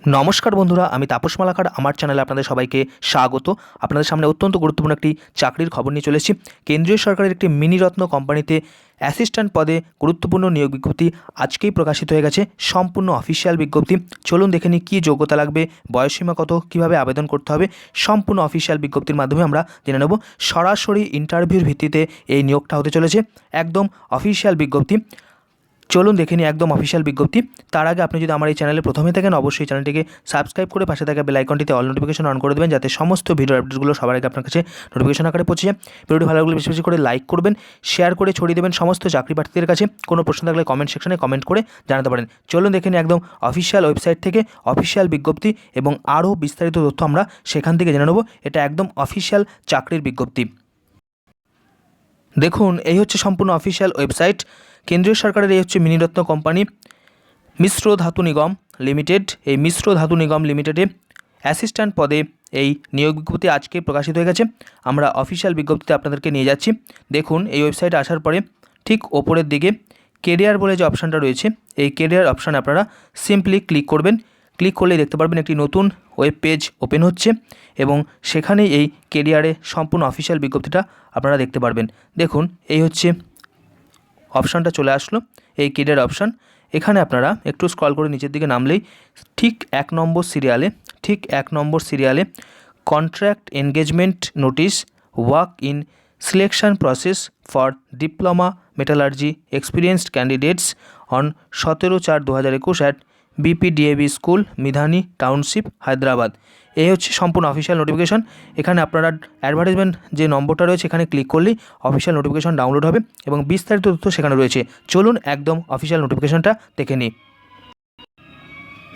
নমস্কার বন্ধুরা, আমি তাপস মালাকার। আমার চ্যানেলে আপনাদের সবাইকে স্বাগত। আপনাদের সামনে অত্যন্ত গুরুত্বপূর্ণ একটি চাকরির খবর নিয়ে চলে এসেছি। কেন্দ্রীয় সরকারের একটি মিনিরত্ন কোম্পানিতে অ্যাসিস্ট্যান্ট পদে গুরুত্বপূর্ণ নিয়োগ বিজ্ঞপ্তি আজকেই প্রকাশিত হয়ে গেছে। সম্পূর্ণ অফিসিয়াল বিজ্ঞপ্তি। চলুন দেখে নিই কী যোগ্যতা লাগবে, বয়সসীমা কত, কীভাবে আবেদন করতে হবে। সম্পূর্ণ অফিসিয়াল বিজ্ঞপ্তির মাধ্যমে আমরা জেনে নেব। সরাসরি ইন্টারভিউর ভিত্তিতে এই নিয়োগটা হতে চলেছে। একদম অফিসিয়াল বিজ্ঞপ্তি। চলুন দেখে নিই একদম অফিসিয়াল বিজ্ঞপ্তি। তার আগে আপনি যদি আমার এই চ্যানেলে প্রথমে থাকেন, অবশ্যই চ্যানেলটিকে সাবস্ক্রাইব করে পাশে থাকা বেল আইকনটিতে অল নোটিফিকেশন অন করে দেবেন, যাতে সমস্ত ভিডিও আপডেটগুলো সবার আগে আপনার কাছে নোটিফিকেশন আকারে পৌঁছে যায়। ভিডিওটি ভালো লাগলে বেশি বেশি করে লাইক করবেন, শেয়ার করে ছড়িয়ে দেবেন সমস্ত চাকরি প্রার্থীদের কাছে। কোনো প্রশ্ন থাকলে কমেন্ট সেকশনে কমেন্ট করে জানাতে পারেন। চলুন দেখে নিই একদম অফিসিয়াল ওয়েবসাইট থেকে অফিসিয়াল বিজ্ঞপ্তি এবং আরও বিস্তারিত তথ্য আমরা সেখান থেকে জেনে নেব। এটা একদম অফিসিয়াল চাকরির বিজ্ঞপ্তি। দেখুন, এই হচ্ছে সম্পূর্ণ অফিসিয়াল ওয়েবসাইট। কেন্দ্রীয় সরকারের এই হচ্ছে মিনিরত্ন কোম্পানি মিশ্র ধাতু নিগম লিমিটেড। এই মিশ্র ধাতু নিগম লিমিটেডে অ্যাসিস্ট্যান্ট পদে এই নিয়োগ বিজ্ঞপ্তি আজকে প্রকাশিত হয়ে গেছে। আমরা অফিসিয়াল বিজ্ঞপ্তিতে আপনাদেরকে নিয়ে যাচ্ছি। দেখুন, এই ওয়েবসাইটে আসার পরে ঠিক ওপরের দিকে কেরিয়ার বলে যে অপশানটা রয়েছে, এই কেরিয়ার অপশানে আপনারা সিম্পলি ক্লিক করবেন। ক্লিক করলেই দেখতে পারবেন একটি নতুন ওয়েব পেজ ওপেন হচ্ছে এবং সেখানেই এই কেরিয়ারে সম্পূর্ণ অফিসিয়াল বিজ্ঞপ্তিটা আপনারা দেখতে পারবেন। দেখুন, এই হচ্ছে অপশানটা চলে আসলো, এই কেরিয়ার অপশান। এখানে আপনারা একটু স্ক্রল করে নিচের দিকে নামলেই ঠিক এক নম্বর সিরিয়ালে contract engagement notice work in selection process for diploma metallurgy experienced candidates on 17/4/2021 at BPDAB school Midhani township Hyderabad. এই হচ্ছে সম্পূর্ণ অফিসিয়াল নোটিফিকেশান। এখানে আপনারা অ্যাডভার্টাইজমেন্ট যে নম্বরটা রয়েছে এখানে ক্লিক করলেই অফিসিয়াল নোটিফিকেশান ডাউনলোড হবে এবং বিস্তারিত তথ্য সেখানে রয়েছে। চলুন একদম অফিসিয়াল নোটিফিকেশানটা দেখে নিই।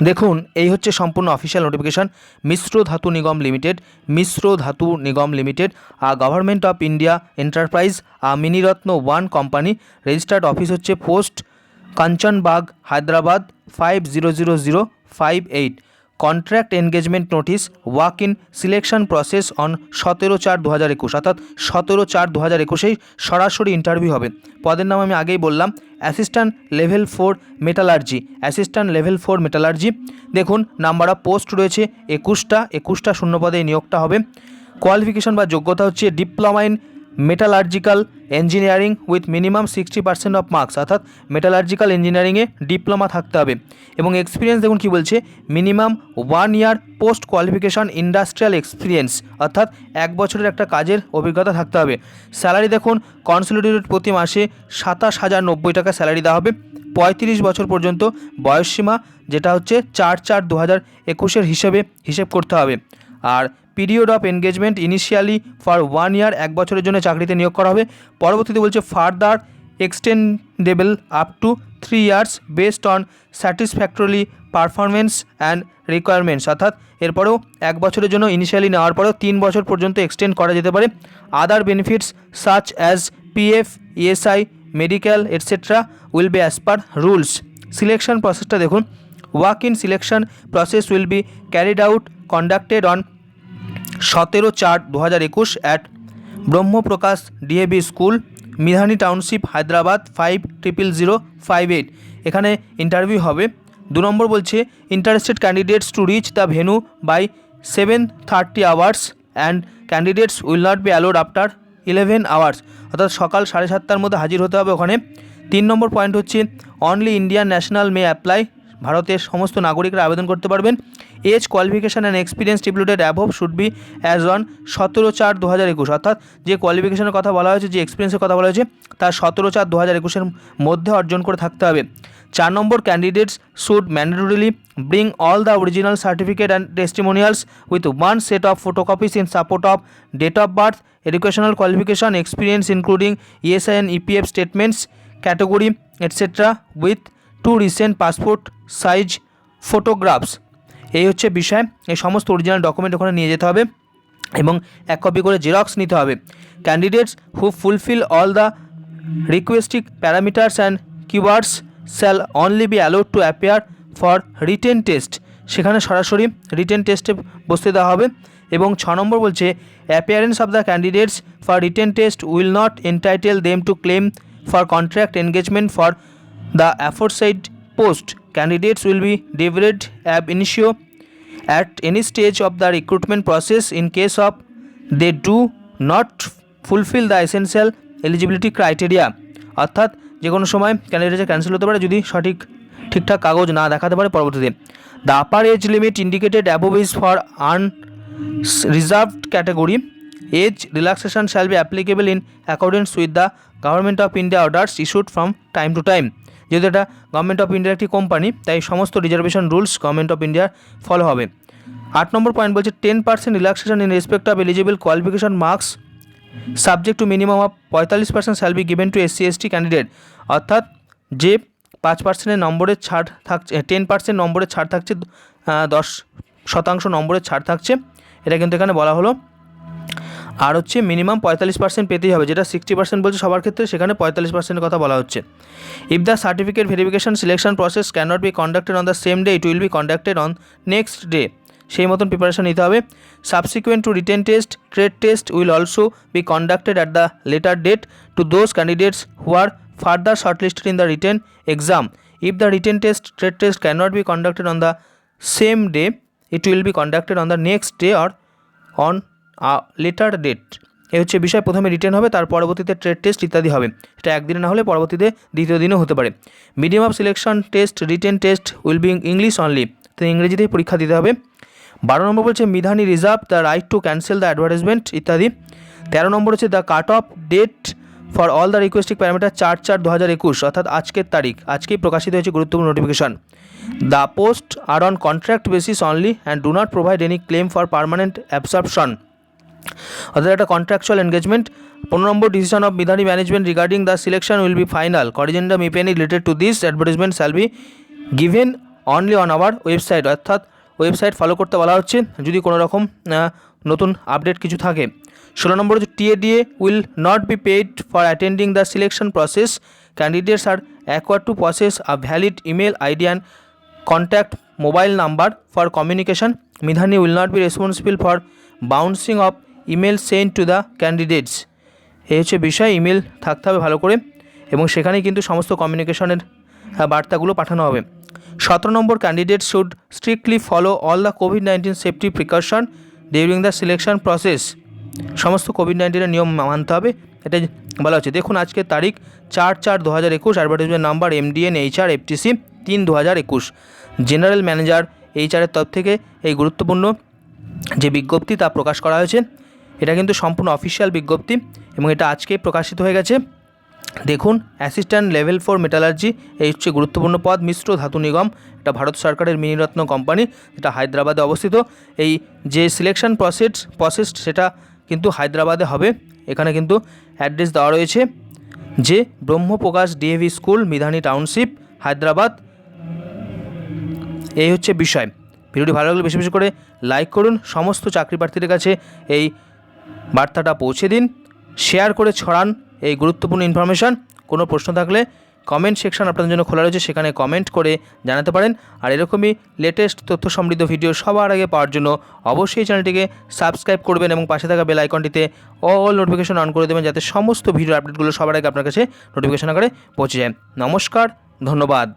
দেখুন, এই হচ্ছে সম্পূর্ণ official notification. Mishra Dhatu Nigam limited government of India enterprise Miniratna 1 company. Registered office হচ্ছে post Kanchanbagh Hyderabad 500058। Contract engagement notice work in selection process on 17/4/2021, অর্থাৎ 17/4/2021 সরাসরি ইন্টারভিউ হবে। পদের নাম আমি আগেই বললাম, অ্যাসিস্ট্যান্ট লেভেল 4 মেটালার্জি। দেখুন, নাম্বার অফ পোস্ট রয়েছে 21টা শূন্যপদে এই নিয়োগটা হবে। কোয়ালিফিকেশন বা যোগ্যতা হচ্ছে diploma in metallurgical engineering with minimum 60% of marks, অর্থাৎ মেটালার্জিক্যাল ইঞ্জিনিয়ারিংয়ে ডিপ্লোমা থাকতে হবে। এবং এক্সপিরিয়েন্স দেখুন কী বলছে, মিনিমাম 1 ইয়ার পোস্ট কোয়ালিফিকেশন ইন্ডাস্ট্রিয়াল এক্সপিরিয়েন্স, অর্থাৎ 1 বছরের একটা কাজের অভিজ্ঞতা থাকতে হবে। স্যালারি দেখুন, কনসোলিডেটেড প্রতি মাসে 27,090 টাকা স্যালারি দেওয়া হবে। 35 বছর পর্যন্ত বয়সসীমা, যেটা হচ্ছে 4/4/2021 হিসেব করতে হবে। আর period of engagement initially for 1 year, 1 বছরের জন্য চাকরিতে নিয়োগ করা হবে। পরবর্তীতে বলছে further extendable up to 3 years based on satisfactory performance and requirements, অর্থাৎ এরপরেও 1 বছরের জন্য ইনিশিয়ালি নেওয়ার পরেও 3 বছর পর্যন্ত এক্সটেন্ড করা যেতে পারে। Other benefits such as PF, ESI, medical etcetera will be as per rules. Selection প্রসেসটা দেখুন, walk in selection process will be carried out conducted on 17/4/2021 at Brahmaprakash DAV school Midhani township Hyderabad 500058। এখানে ইন্টারভিউ হবে। 2 নম্বর বলছে interested candidates to reach the venue by 7:30 hours and candidates will not be allowed after 11 hours, অর্থাৎ সকাল 7:30টার মধ্যে হাজির হতে হবে ওখানে। 3 নম্বর পয়েন্ট হচ্ছে only Indian national may apply, ভারতের সমস্ত নাগরিকরা আবেদন করতে পারবেন। Age qualification and experience stipulated above should be as on 17/4/2021, অর্থাৎ যে কোয়ালিফিকেশনের কথা বলা হয়েছে, যে এক্সপিরিয়েন্সের কথা বলা হয়েছে, তার 17/4/2021 মধ্যে অর্জন করে থাকতে হবে। 4 number candidates should mandatorily bring all the original certificate and testimonials with 1 set of photocopies in support of date of birth, educational qualification, experience including ESI and EPF statements, category etcetera with 2 recent passport size photographs. এই হচ্ছে বিষয়। এই সমস্ত original document ওখানে নিয়ে যেতে হবে এবং 1 কপি করে জেরক্স নিতে হবে। Candidates who fulfil all the requisite parameters and keywords shall only be allowed to appear for written test, সেখানে সরাসরি রিটেন টেস্টে বসতে দেওয়া হবে। এবং 6 নম্বর বলছে appearance of the candidates for written test will not entitle them to claim for contract engagement for the aforesaid post. Candidates will be debriefed ab initio at any stage of the recruitment process in case of they do not fulfill the essential eligibility criteria। অর্থাৎ যে কোনো সময় ক্যান্ডিডেটের cancel হতে পারে যদি ঠিকঠাক কাগজ না দেখাতে পারে পরবর্তীতে। The upper age limit indicated above is for unreserved category. Age relaxation shall be applicable in accordance with the Government of India orders issued from time to time। যেহেতু এটা গভর্নমেন্ট অফ ইন্ডিয়ার একটি কোম্পানি তাই সমস্ত reservation rules government of ইন্ডিয়ার follow হবে। 8 নম্বর point বলছে 10% relaxation in respect of eligible qualification marks subject to minimum of 45% shall be given to SC/ST candidate. অর্থাৎ যে 5% নম্বরের ছাড় থাকছে, 10% নম্বরের ছাড় থাকছে, 10% নম্বরের ছাড় থাকছে, এটা কিন্তু এখানে বলা হলো। আর হচ্ছে মিনিমাম 45% পেতেই হবে, যেটা 60% বলছে সবার ক্ষেত্রে, সেখানে 45%-এর কথা বলা হচ্ছে। If the certificate verification selection process can not be conducted on the same day, it will be conducted on next day. সেই মতন প্রিপারেশন নিতে হবে। Subsequent to written test, trade test will also be conducted at the later date to those candidates who are further shortlisted in the written exam. If the written test, trade test can not be conducted on the same day, it will be conducted on the next day or on later date. এই হচ্ছে বিষয়। প্রথমে written হবে, তার পরবর্তীতে trade test ইত্যাদি হবে। এটা একদিনে না হলে পরবর্তীতে দ্বিতীয় দিনও হতে পারে। Medium of selection test, written test will be English only, তো ইংরেজিতেই পরীক্ষা দিতে হবে। 12 নম্বর বলছে Midhani reserve the right to cancel the advertisement ইত্যাদি। 13 নম্বর হচ্ছে the cut off date for all the requisite parameter 4/4/2021, অর্থাৎ আজকের তারিখ, আজকেই প্রকাশিত হয়েছে গুরুত্বপূর্ণ notification. The post are on contract basis only and do not provide any claim for permanent absorption, অর্থাৎ একটা contractual engagement. 15 number decision of Midhani management regarding the selection will be final. Corrigendum if any related to this advertisement shall be given only on our website, অর্থাৎ website follow করতে বলা হচ্ছে যদি কোনো রকম নতুন আপডেট কিছু থাকে। 16 নম্বর হচ্ছে TADA will not be paid for attending the selection process. Candidates are required to possess a valid email ID and contact mobile number for communication. Midhani will not be responsible for bouncing of email send to the candidates. এই হচ্ছে বিষয়। Email থাকতে হবে ভালো করে এবং সেখানেই কিন্তু সমস্ত কমিউনিকেশনের বার্তাগুলো পাঠানো হবে। 17 number candidate should strictly follow all the কোভিড-19 safety precaution during the selection process. সমস্ত কোভিড-19-এর নিয়ম মানতে হবে, এটাই বলা হচ্ছে। দেখুন আজকের তারিখ 4/4/2021, advertisement number MDN HR FTC 3/2021। General manager HR-এর তরফ থেকে এই গুরুত্বপূর্ণ যে বিজ্ঞপ্তি তা প্রকাশ করা হয়েছে। এটা কিন্তু সম্পূর্ণ অফিসিয়াল বিজ্ঞপ্তি এবং এটা আজকেই প্রকাশিত হয়ে গেছে। দেখুন অ্যাসিস্ট্যান্ট লেভেল 4 মেটালার্জি, এই হচ্ছে গুরুত্বপূর্ণ পদ। মিশ্র ধাতু নিগম, এটা ভারত সরকারের মিনিরত্ন কোম্পানি, যেটা হায়দ্রাবাদে অবস্থিত। এই যে সিলেকশন প্রসেস সেটা কিন্তু হায়দ্রাবাদে হবে। এখানে কিন্তু অ্যাড্রেস দেওয়া রয়েছে যে ব্রহ্মপ্রকাশ DAV school, Midhani township, Hyderabad. এই হচ্ছে বিষয়। ভিডিওটি ভালো লাগলে বেশি বেশি করে লাইক করুন, সমস্ত চাকরি প্রার্থীদের কাছে এই বার্তাটা পৌঁছে দিন, শেয়ার করে ছড়ান এই গুরুত্বপূর্ণ ইনফরমেশান। কোনো প্রশ্ন থাকলে কমেন্ট সেকশন আপনাদের জন্য খোলা রয়েছে, সেখানে কমেন্ট করে জানাতে পারেন। আর এরকমই লেটেস্ট তথ্য সমৃদ্ধ ভিডিও সবার আগে পাওয়ার জন্য অবশ্যই চ্যানেলটিকে সাবস্ক্রাইব করবেন এবং পাশে থাকা বেল আইকনটিতে অল নোটিফিকেশন অন করে দেবেন, যাতে সমস্ত ভিডিও আপডেটগুলো সবার আগে আপনার কাছে নোটিফিকেশন আকারে পৌঁছে যায়। নমস্কার, ধন্যবাদ।